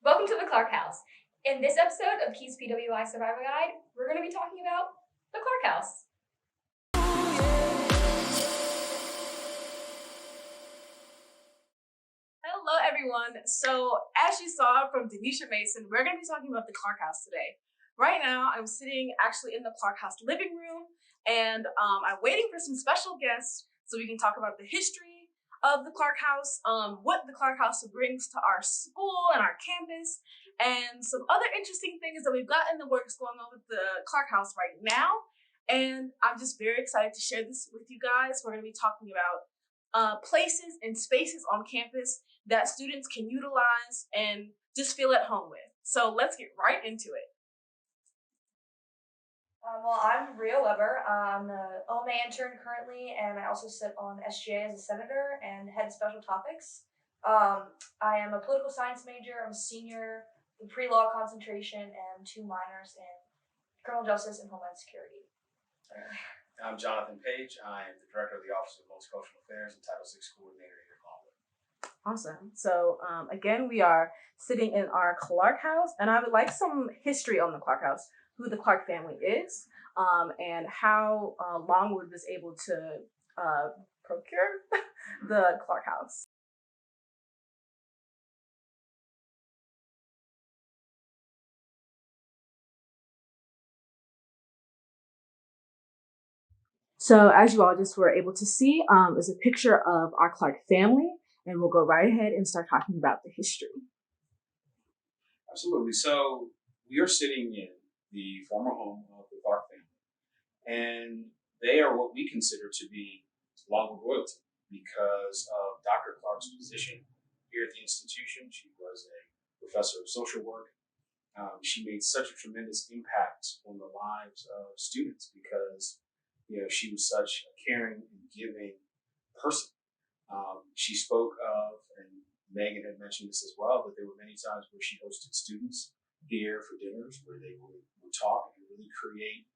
Welcome to the Clark House. In this episode of Keys PWI Survivor Guide, we're going to be talking about the Clark House. Hello, everyone. So, as you saw from Denisha Mason, we're going to be talking about the Clark House today. Right now, I'm sitting actually in the Clark House living room, and I'm waiting for some special guests so we can talk about the history of the Clark House, what the Clark House brings to our school and our campus, and some other interesting things that we've got in the works going on with the Clark House right now. And I'm just very excited to share this with you guys. We're going to be talking about places and spaces on campus that students can utilize and just feel at home with. So let's get right into it. I'm Rio Weber. I'm an OMA intern currently, and I also sit on SGA as a senator and head of special topics. I am a political science major. I'm a senior with pre-law concentration and 2 minors in criminal justice and homeland security. I'm Jonathan Page. I am the director of the Office of Multicultural Affairs and Title VI coordinator here at Longwood. Awesome. So again, we are sitting in our Clark House, and I would like some history on the Clark House, who the Clark family is, and how Longwood was able to procure the Clark House. So as you all just were able to see, is a picture of our Clark family, and we'll go right ahead and start talking about the history. Absolutely. So we are sitting in the former home of the Clark family, and they are what we consider to be Longwood royalty because of Dr. Clark's position here at the institution. She was a professor of social work. She made such a tremendous impact on the lives of students because she was such a caring and giving person. She spoke of, and Megan had mentioned this as well, that there were many times where she hosted students here for dinners where they would talk and really create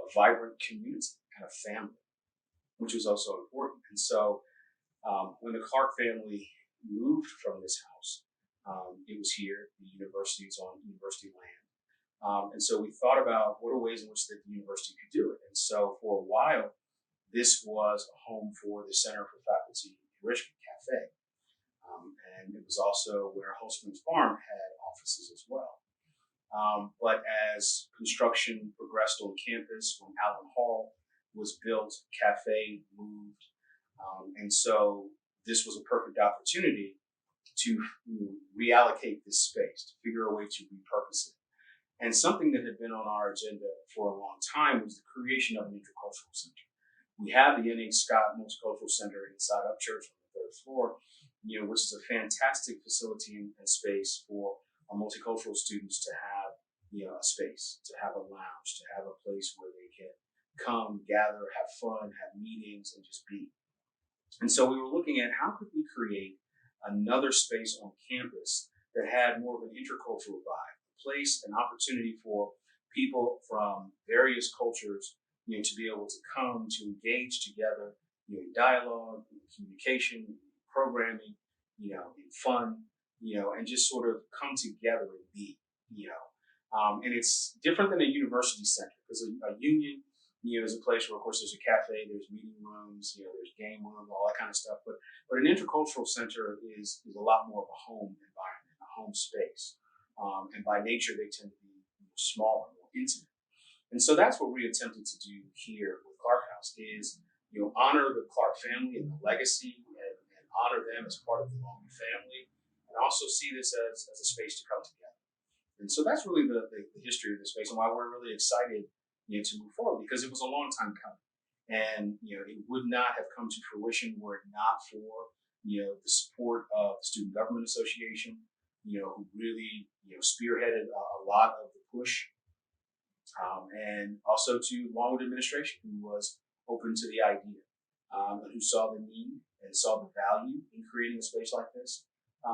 a vibrant community and a family, which was also important. And so when the Clark family moved from this house, it was here. The university is on university land. And so we thought about what are ways in which the university could do it. And so for a while, this was a home for the Center for Faculty Enrichment Cafe. And it was also where Holtzman's Farm had offices as well. But as construction progressed on campus, when Allen Hall was built, cafe moved. And so this was a perfect opportunity to reallocate this space, to figure a way to repurpose it. And something that had been on our agenda for a long time was the creation of an intercultural center. We have the N.H. Scott Multicultural Center inside Upchurch on the 3rd floor, which is a fantastic facility and space for our multicultural students to have, a space, to have a lounge, to have a place where they can come, gather, have fun, have meetings, and just be. And so we were looking at how could we create another space on campus that had more of an intercultural vibe, a place, an opportunity for people from various cultures, to be able to come, to engage together, in dialogue, in communication, in programming, in fun, and just sort of come together and be, and it's different than a university center because a union, is a place where, of course, there's a cafe, there's meeting rooms, there's game rooms, all that kind of stuff. But an intercultural center is a lot more of a home environment, a home space. And by nature, they tend to be smaller, more intimate. And so that's what we attempted to do here with Clark House is, honor the Clark family and the legacy and honor them as part of the Longwood family and also see this as a space to come together. And so that's really the history of this space and why we're really excited to move forward because it was a long time coming. And, it would not have come to fruition were it not for, the support of the Student Government Association, who really, spearheaded a lot of the push. And also to Longwood administration, who was open to the idea and who saw the need and saw the value in creating a space like this.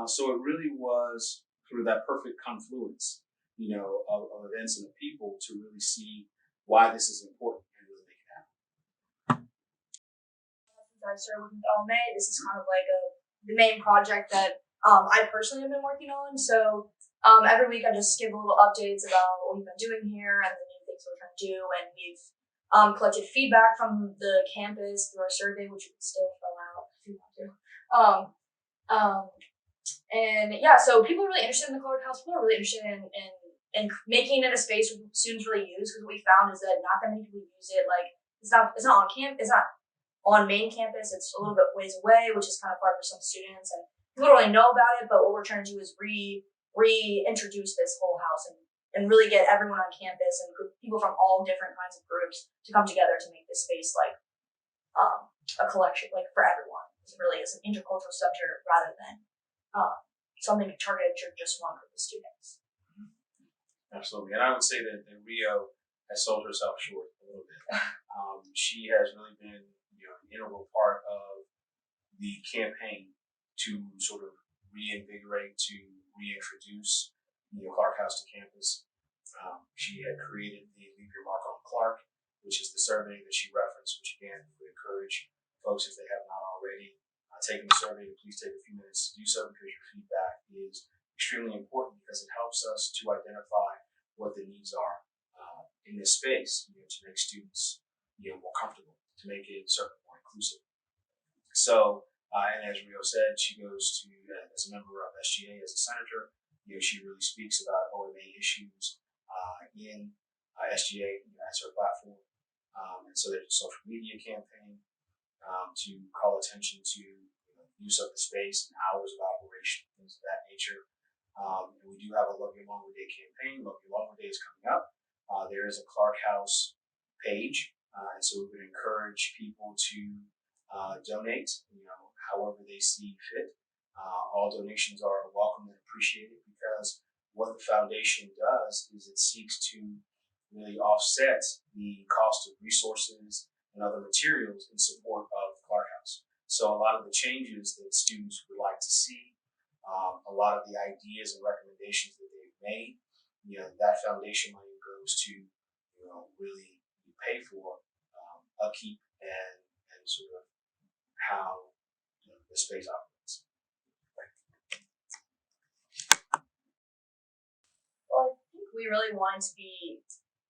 So it really was sort of that perfect confluence, of events and of people to really see why this is important and really make it happen. Since I started working with OMA, this is kind of like the main project that I personally have been working on. So Every week I just give little updates about what we've been doing here and the new things we're trying to do. And we've collected feedback from the campus through our survey, which you can still fill out if you want to. And yeah, so people are really interested in the Clark House. People are really interested in making it a space where students really use, because what we found is that not that many people use it. Like it's not on campus. It's not on main campus. It's a little bit ways away, which is kind of hard for some students, and people don't really know about it. But what we're trying to do is reintroduce this whole house and really get everyone on campus and people from all different kinds of groups to come together to make this space like a collection, like for everyone. It really is an intercultural center rather than something targeted to just one group of students. Absolutely, and I would say that Rio has sold herself short a little bit. She has really been, an integral part of the campaign to sort of reinvigorate, to reintroduce, Clark House to campus. She had created the Leave Your Mark on Clark, which is the survey that she referenced, which again would encourage folks, if they have not already taken the survey, to please take a few minutes to do so, because your feedback is extremely important, because it helps us to identify what the needs are in this space, to make students more comfortable, to make it certainly more inclusive. So, and as Rio said, she goes to, as a member of SGA, as a senator, she really speaks about OMA issues in SGA as her platform. And so there's a social media campaign to call attention to use of the space and hours of operation, things of that nature. And we do have a Love Your Longwood Day campaign. Love Your Longwood Day is coming up. There is a Clark House page, and so we would encourage people to donate, however they see fit. All donations are welcome and appreciated, because what the foundation does is it seeks to really offset the cost of resources and other materials in support of Clark House. So a lot of the changes that students would like to see, a lot of the ideas and recommendations that they've made, that foundation money goes to, really pay for upkeep and sort of how the space operates. Well, I think we really wanted to be,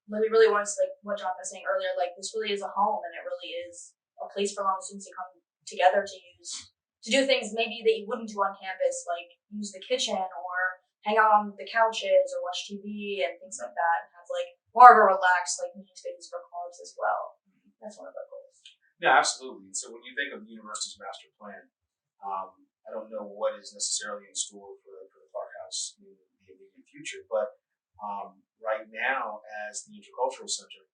like what John was saying earlier, like this really is a home, and it really is a place for Longwood students to come together to do things maybe that you wouldn't do on campus, like use the kitchen or hang out on the couches or watch TV and things like that, and have like more of a relaxed like meeting spaces for clubs as well. That's one of our goals. Yeah, absolutely. So when you think of the university's master plan, I don't know what is necessarily in store for the Clark House in the immediate future, but right now, as the Intercultural Center,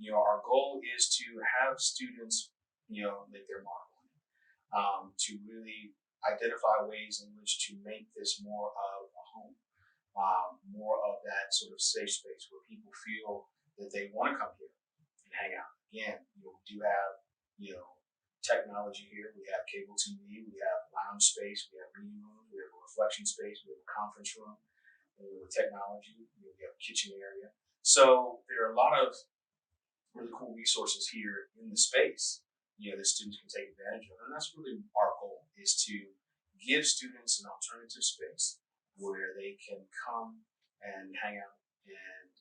our goal is to have students, make their mark on it, to really identify ways in which to make this more of a home, more of that sort of safe space where people feel that they want to come here and hang out. Again, we do have, technology here. We have cable TV, we have lounge space, we have meeting rooms, we have a reflection space, we have a conference room, with technology, we have a kitchen area. So there are a lot of really cool resources here in the space, that students can take advantage of. And that's really our goal, is to give students an alternative space where they can come and hang out and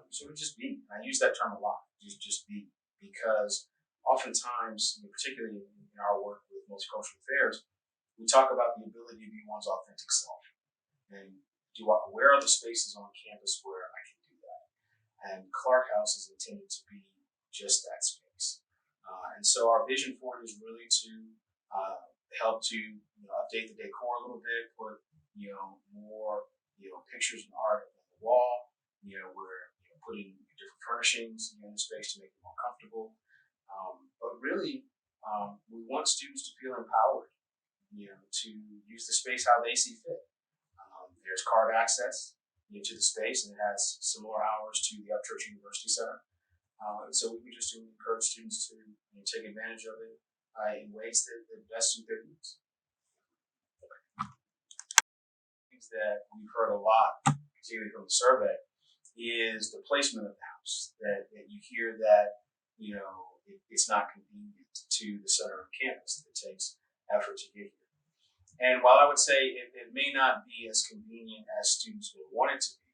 sort of just be. I use that term a lot, just be, because oftentimes, particularly in our work with multicultural affairs, we talk about the ability to be one's authentic self. And where are the spaces on campus where I can do that? And Clark House is intended to be just that space. And so our vision for it is really to help to update the decor a little bit, put more pictures and art on the wall. We're putting different furnishings in the space to make it more comfortable. But really, we want students to feel empowered, to use the space how they see fit. There's card access to the space, and it has similar hours to the Upchurch University Center. And so we just encourage students to take advantage of it in ways that best suit their needs. Things that we've heard a lot, particularly from the survey, is the placement of the house. That you hear that it's not convenient to the center of campus. It takes effort to get here. And while I would say it may not be as convenient as students would want it to be,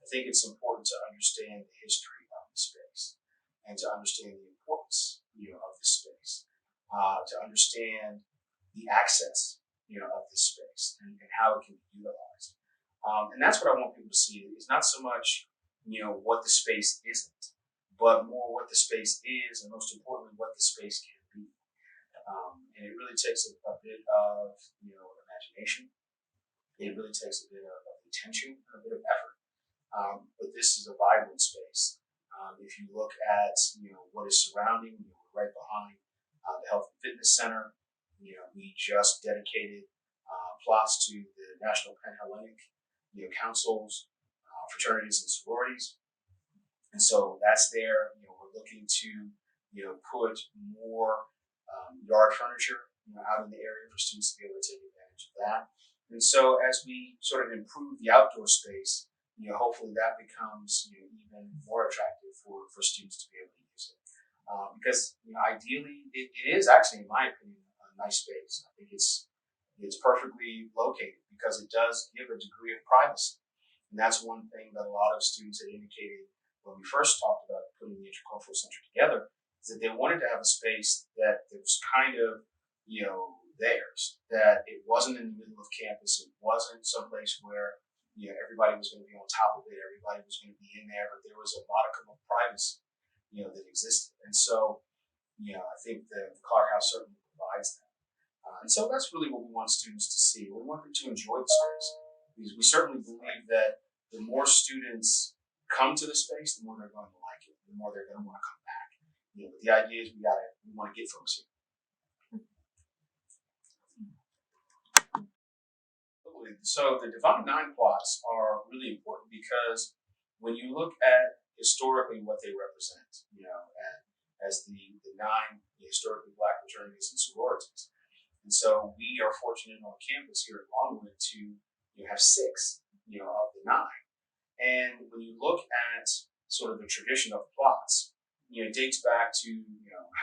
I think it's important to understand the history of the space and to understand the importance, of the space, to understand the access, of this space and how it can be utilized. And that's what I want people to see. It's not so much, what the space isn't, but more what the space is, and most importantly, what the space can be. And it really takes a bit of, imagination. It really takes a bit of intention and a bit of effort. But this is a vibrant space. If you look at, what is surrounding, we're right behind the Health and Fitness Center. We just dedicated plots to the National Panhellenic, councils, fraternities and sororities. And so that's there. We're looking to, put more yard furniture, out in the area for students to be able to take advantage of that. And so as we sort of improve the outdoor space, hopefully that becomes, even more attractive for students to be able to use it. Because, ideally, it is actually, in my opinion, a nice space. I think it's perfectly located because it does give a degree of privacy. And that's one thing that a lot of students had indicated when we first talked about putting the Intercultural Center together, is that they wanted to have a space that was kind of, theirs, that it wasn't in the middle of campus, it wasn't someplace where, everybody was going to be on top of it, everybody was going to be in there, but there was a modicum of privacy, that existed. And so, I think the Clark House certainly provides that. And so that's really what we want students to see. We want them to enjoy the space. Because we certainly believe that the more students come to the space, the more they're going to like it, the more they're going to want to come back. But the idea is we want to get folks here. So the Divine Nine plots are really important because when you look at historically what they represent, as the nine historically Black fraternities and sororities. And so we are fortunate on campus here at Longwood to have six, of the nine. And when you look at sort of the tradition of plots, it dates back to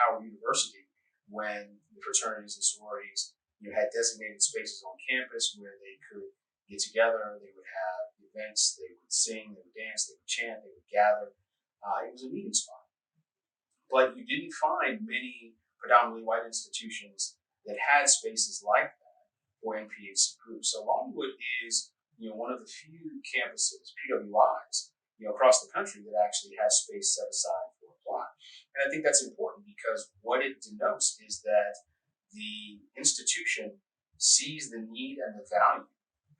Howard University when the fraternities and sororities had designated spaces on campus where they could get together. They would have events. They would sing. They would dance. They would chant. They would gather. It was a meeting spot. But you didn't find many predominantly white institutions that had spaces like that for NPHC groups. So Longwood is one of the few campuses, PWIs, across the country that actually has space set aside for a plot. And I think that's important because what it denotes is that the institution sees the need and the value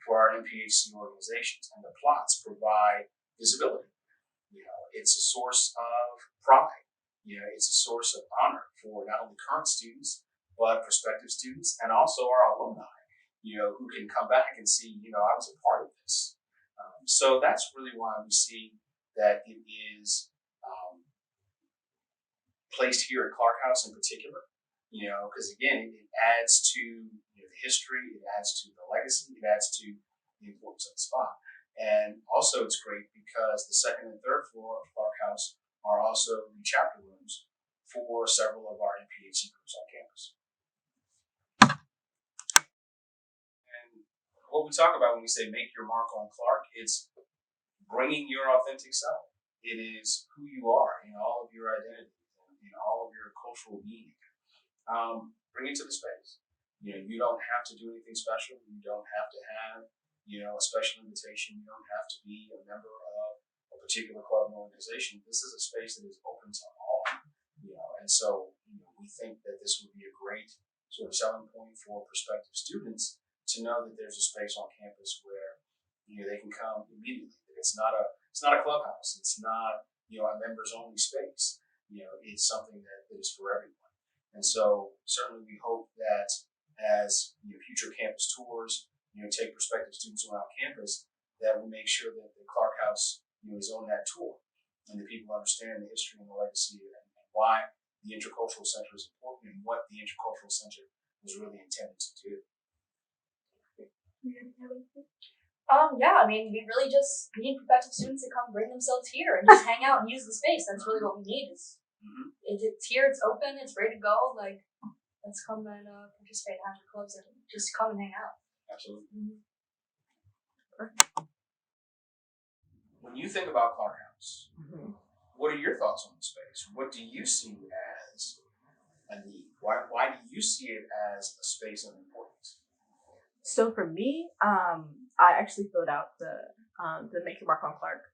for our NPHC organizations, and the plots provide visibility. It's a source of pride. It's a source of honor for not only current students, but prospective students, and also our alumni, who can come back and see, I was a part of this. So that's really why we see that it is placed here at Clark House in particular. Because again, it adds to the history, it adds to the legacy, it adds to the importance of the spot. And also it's great because the second and third floor of Clark House are also the chapter rooms for several of our NPHC groups on campus. And what we talk about when we say make your mark on Clark, it's bringing your authentic self. It is who you are in all of your identity, in all of your cultural being. Bring it to the space. You don't have to do anything special. You don't have to have, a special invitation. You don't have to be a member of a particular club and organization. This is a space that is open to all. And so, we think that this would be a great sort of selling point for prospective students to know that there's a space on campus where, they can come immediately. It's not a clubhouse. It's not, a members only space. It's something that is for everyone. And so certainly we hope that as future campus tours, take prospective students around campus, that we make sure that the Clark House is on that tour, and that people understand the history and the legacy and why the Intercultural Center is important and what the Intercultural Center was really intended to do. Yeah, we really just need prospective students to come bring themselves here and just hang out and use the space. That's really what we need. It's here, it's open, it's ready to go. let's come and participate in after clubs and just come and hang out. Absolutely. When you think about Clark House, what are your thoughts on the space? What do you see as a need? Why do you see it as a space of importance? So for me, I actually filled out the Make Your Mark on Clark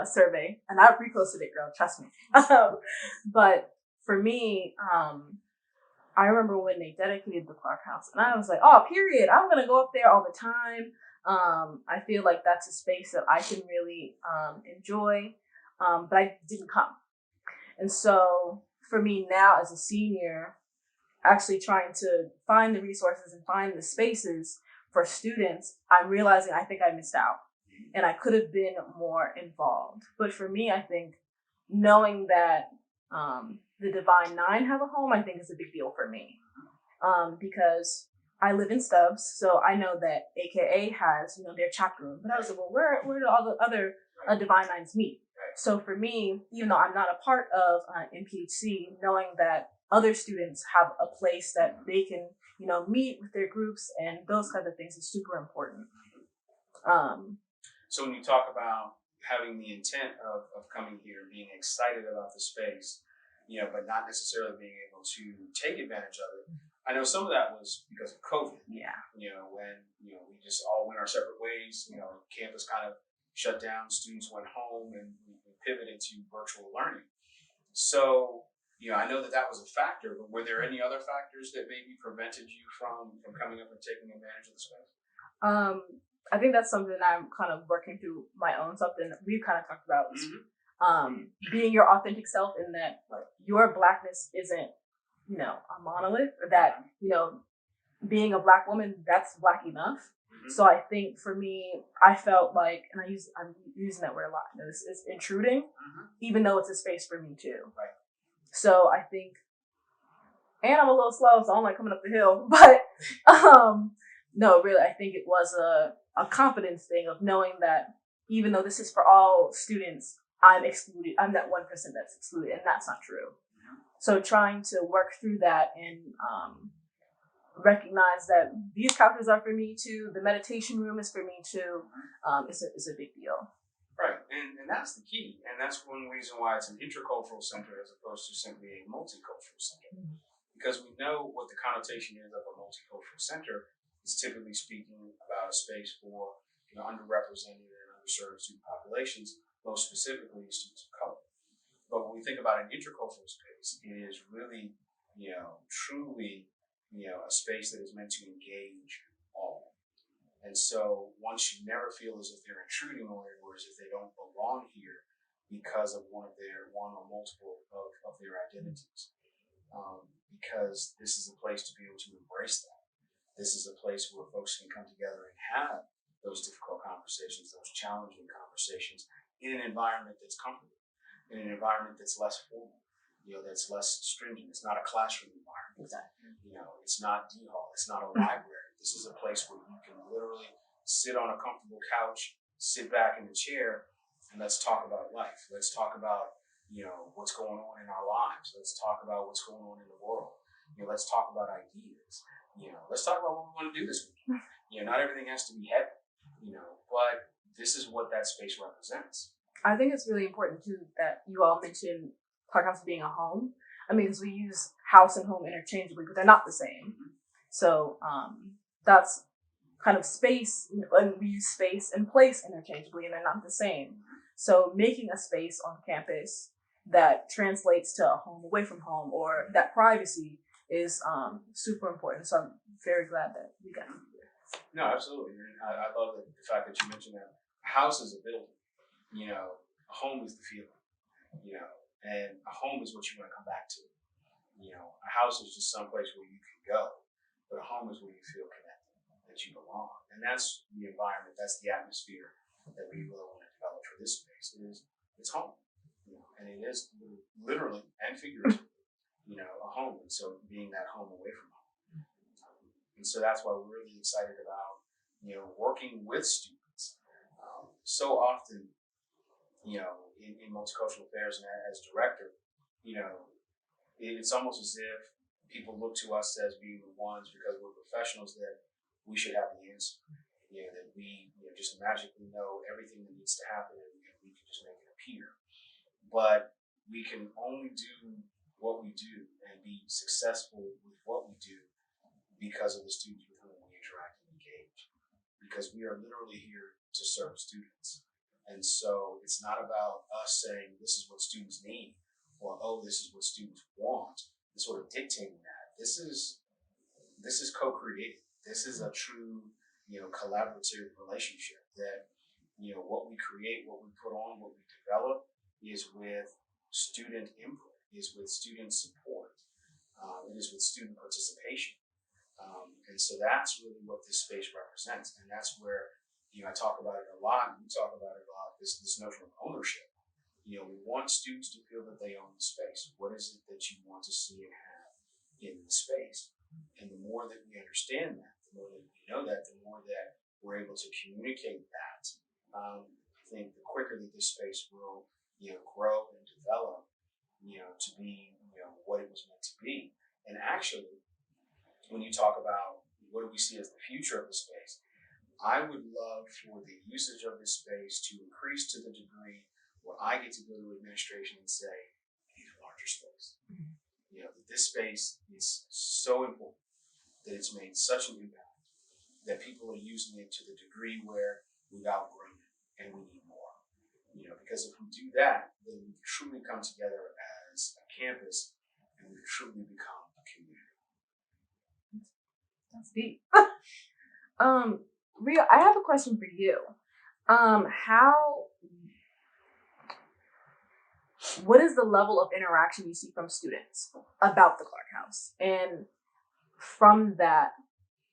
survey, and I reposted it, girl. Trust me. But for me, I remember when they dedicated the Clark House, and I was like, "Oh, period! I'm gonna go up there all the time." I feel like that's a space that I can really enjoy, but I didn't come, and so for me now as a senior, actually trying to find the resources and find the spaces for students, I'm realizing I think I missed out and I could have been more involved. But for me, I think knowing that the Divine Nine have a home, I think is a big deal for me because I live in Stubbs, so I know that AKA has, their chapter room. But I was like, well, where do all the other Divine Nines meet? So for me, even though I'm not a part of NPHC, knowing that other students have a place that they can, meet with their groups and those kinds of things is super important. So when you talk about having the intent of coming here, being excited about the space, but not necessarily being able to take advantage of it, I know some of that was because of COVID. Yeah. When we just all went our separate ways. Campus kind of shut down, students went home, and we pivoted to virtual learning. So, I know that was a factor, but were there any other factors that maybe prevented you from coming up and taking advantage of the space? I think that's something I'm kind of working through my own stuff, and we've kind of talked about being your authentic self, in that your Blackness isn't, a monolith, or that, being a Black woman, that's Black enough. So I think for me, I felt like, and I'm using that word a lot, it's intruding, even though it's a space for me too. Right. So I think, and I'm a little slow, so I don't like coming up the hill, but no, really, I think it was a confidence thing of knowing that even though this is for all students, I'm excluded. I'm that 1% that's excluded, and that's not true. So trying to work through that and recognize that these couches are for me too, the meditation room is for me too, is a big deal. Right, and that's the key, and that's one reason why it's an intercultural center as opposed to simply a multicultural center. Because we know what the connotation is of a multicultural center is typically speaking about a space for underrepresented and underserved student populations, most specifically students of color. But when we think about an intercultural space, it is really, truly, a space that is meant to engage all. And so one should never feel as if they're intruding on it, or as if they don't belong here because of one or multiple of their identities. Because this is a place to be able to embrace that. This is a place where folks can come together and have those difficult conversations, those challenging conversations in an environment that's comfortable, in an environment that's less formal, that's less stringent. It's not a classroom environment. Exactly. It's not D Hall. It's not a library. This is a place where you can literally sit on a comfortable couch, sit back in the chair, and let's talk about life. Let's talk about, what's going on in our lives. Let's talk about what's going on in the world. Let's talk about ideas. Let's talk about what we want to do this week. Not everything has to be heavy, but this is what that space represents. I think it's really important too that you all mentioned Clark House being a home. I mean, because we use house and home interchangeably, but they're not the same. So that's kind of space, and we use space and place interchangeably, and they're not the same. So making a space on campus that translates to a home away from home, or that privacy, is super important. So I'm very glad that we got to do this. No, absolutely. And I love the fact that you mentioned that a house is a building. A home is the feeling. And a home is what you want to come back to. A house is just someplace where you can go, but a home is where you feel connected, that you belong. And that's the environment, that's the atmosphere that we really want to develop for this space. It's home, and it is literally and figuratively, a home. And so being that home away from home. And so that's why we're really excited about, working with students. So often, in multicultural affairs and as director, it's almost as if people look to us as being the ones, because we're professionals, that we should have the answer. That we just magically know everything that needs to happen, and we can just make it appear. But we can only do what we do and be successful with what we do because of the students with whom we interact and engage. Because we are literally here to serve students. And so it's not about us saying this is what students need, or oh, this is what students want, and sort of dictating that. This is co-created. This is a true, collaborative relationship that, what we create, what we put on, what we develop is with student input, is with student support, it is with student participation. And so that's really what this space represents. And that's where, I talk about it a lot, and we talk about it a lot, this notion of ownership. We want students to feel that they own the space. What is it that you want to see and have in the space? And the more that we understand that, the more that we know that, the more that we're able to communicate that, I think the quicker that this space will, grow and develop, to be, what it was meant to be. And actually, when you talk about what do we see as the future of the space, I would love for the usage of this space to increase to the degree where I get to go to administration and say, we need a larger space. That this space is so important, that it's made such an impact, that people are using it to the degree where we've outgrown it and we need more. Because if we do that, then we truly come together as a campus and we truly become a community. That's deep. Rio, I have a question for you. What is the level of interaction you see from students about the Clark House? And from that,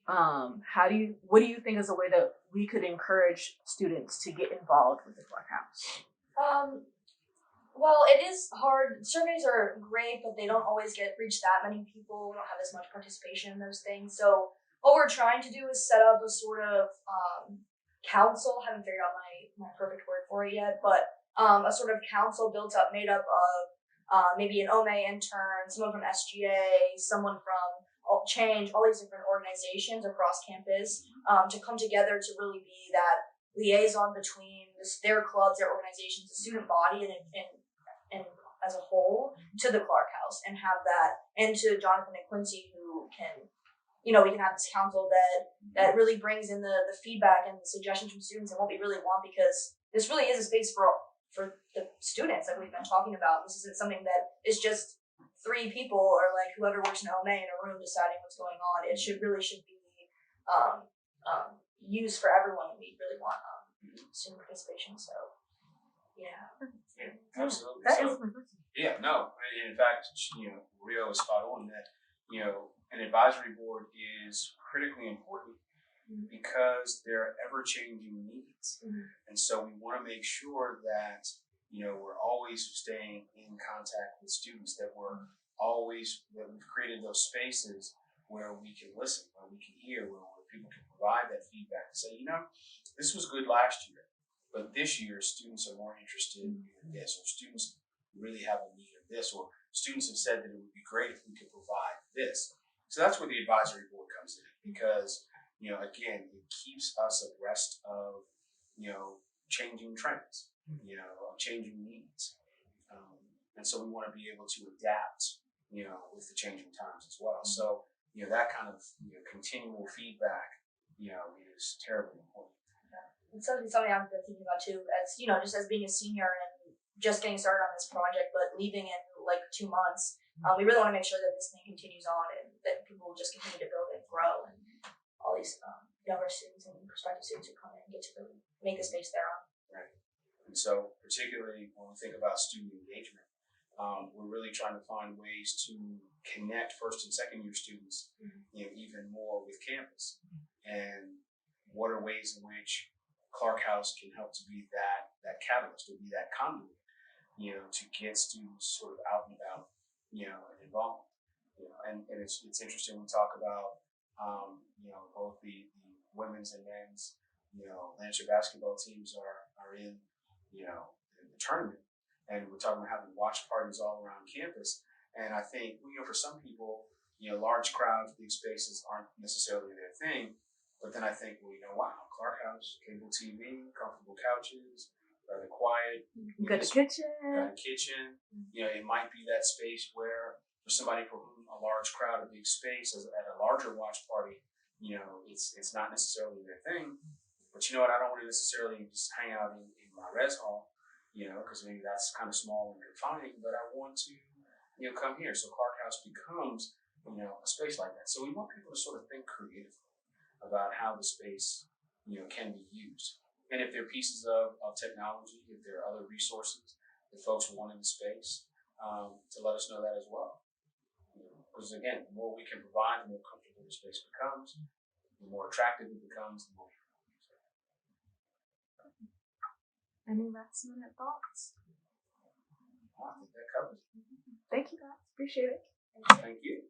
what do you think is a way that we could encourage students to get involved with the Clark House? Well, it is hard. Surveys are great, but they don't always reach that many people. We don't have as much participation in those things. So what we're trying to do is set up a sort of council. Haven't figured out my perfect word for it yet, but a sort of council made up of maybe an OMA intern, someone from SGA, someone from Change, all these different organizations across campus to come together to really be that liaison between their clubs, their organizations, the student body, and as a whole to the Clark House, and have that, and to Jonathan and Quincy, who can, we can have this council that really brings in the feedback and the suggestions from students and what we really want, because this really is a space for the students that we've been talking about. This isn't something that is just 3 people or like whoever works in OMA in a room deciding what's going on. It should be used for everyone, and we really want student participation. So yeah, absolutely. That So, is my question. yeah, no. In fact, Rio is spot on that. An advisory board is critically important because there are ever-changing needs, and so we want to make sure that we're always staying in contact with students, that that we've created those spaces where we can listen, where we can hear, where people can provide that feedback and say, this was good last year, but this year students are more interested in this, or students really have a need of this, or students have said that it would be great if we could provide this. So that's where the advisory board comes in, because again, it keeps us abreast of changing trends, changing needs, and so we want to be able to adapt with the changing times as well. So that kind of continual feedback is terribly important. It's something I've been thinking about too, as just as being a senior and just getting started on this project, but leaving in like 2 months. We really want to make sure that this thing continues on and that people will just continue to build and grow, and all these younger students and prospective students who come in and get to really make the space their own. Right. And so particularly when we think about student engagement, we're really trying to find ways to connect first and second year students even more with campus. And what are ways in which Clark House can help to be that catalyst, or be that conduit, to get students sort of out and about, and involved. And it's interesting, we talk about both the women's and men's Lancer basketball teams are in the tournament, and we're talking about having watch parties all around campus. And I think for some people large crowds, big spaces aren't necessarily their thing. But then I think, well, wow, Clark House, cable TV, comfortable couches, rather quiet. Got a kitchen. Got a kitchen. It might be that space where for somebody for whom a large crowd, a big space, at a larger watch party, it's not necessarily their thing. But you know what? I don't want to necessarily just hang out in my res hall, because maybe that's kind of small and confining. But I want to, come here. So Clark House becomes, a space like that. So we want people to sort of think creatively about how the space, can be used. And if there are pieces of technology, if there are other resources that folks want in the space, to let us know that as well. Because again, the more we can provide, the more comfortable the space becomes, the more attractive it becomes, the more people use it. Any last minute thoughts? I think that covers it. Thank you guys. Appreciate it. Thank you.